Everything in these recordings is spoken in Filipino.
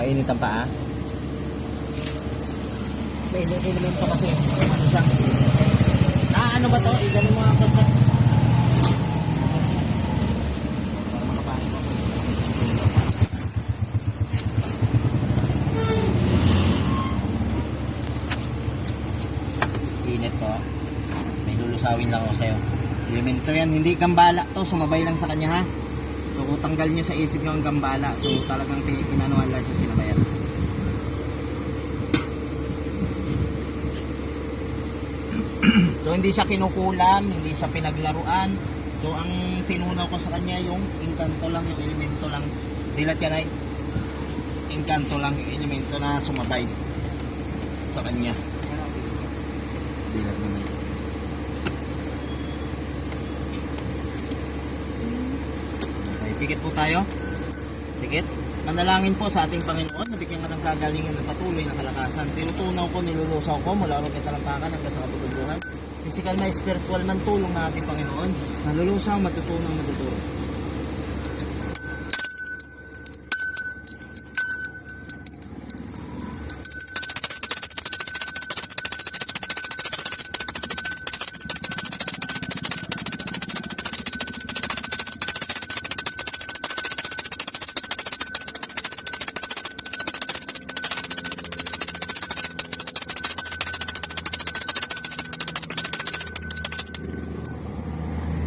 Painit ang paa. Painit naman ito kasi. Ano siya? Ano ba ito? Ganun mga kontak. Para makapain mo. Init po. May lulusawin lang ako sa'yo. Elemento yan. Hindi gambala to. Sumabay lang sa kanya ha. So kung tanggal nyo sa isip nyo ang gambala. So talagang inanuhan lang siya sinabayan. So hindi siya kinukulam, hindi siya pinaglaruan. So ang tinunaw ko sa kanya yung engkanto lang, yung elemento lang. Dilat yan ay engkanto lang, yung elemento na sumabay sa kanya. Dilat na na. Okay, pikit po tayo. Pikit. Manalangin po sa ating Panginoon, nabigyan ka ng kagalingan ng patuloy na kalakasan. Tinutunaw ko, nilulusaw ko mula ron kay talampakan hanggang sa kapatubuhan. Physical na spiritual man tulong na ating Panginoon. Nalulusaw, matutunaw, matuturo.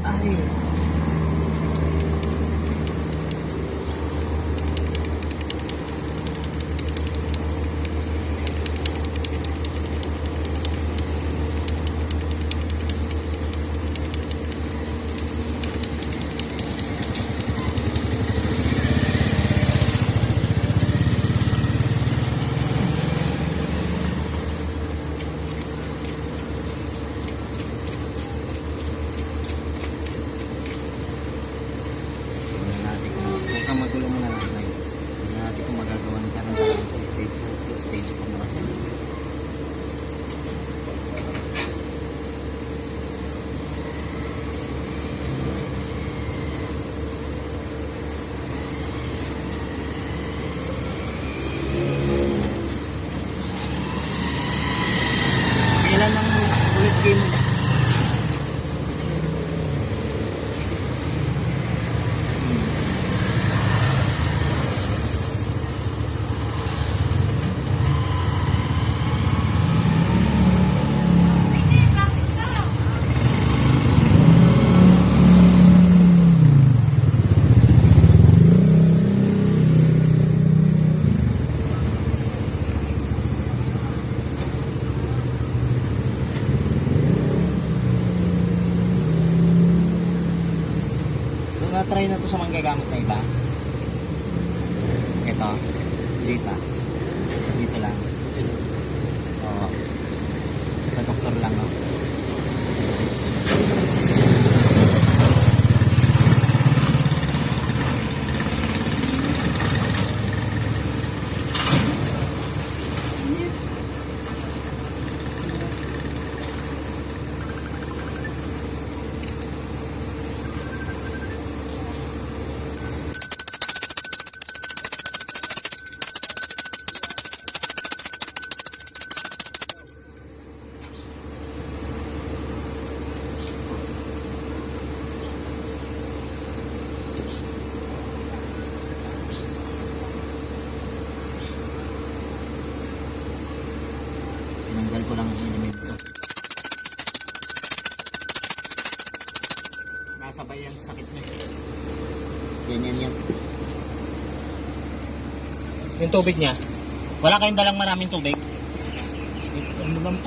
Ay. Magulo mo na lang ngayon. Hindi natin kung magagawa ng parang stage po mo kasi. Kailan ang ulit game mo? Na-try na to sa mga gagamit na iba. Ito. Dito. Dito lang. Oo. Sa doktor lang, no? Tinanggal ko lang ang elemento. Nasabay yan sa sakit niya. Ganyan yan. Yung tubig niya. Wala kayong dalang maraming tubig? Ano lang po.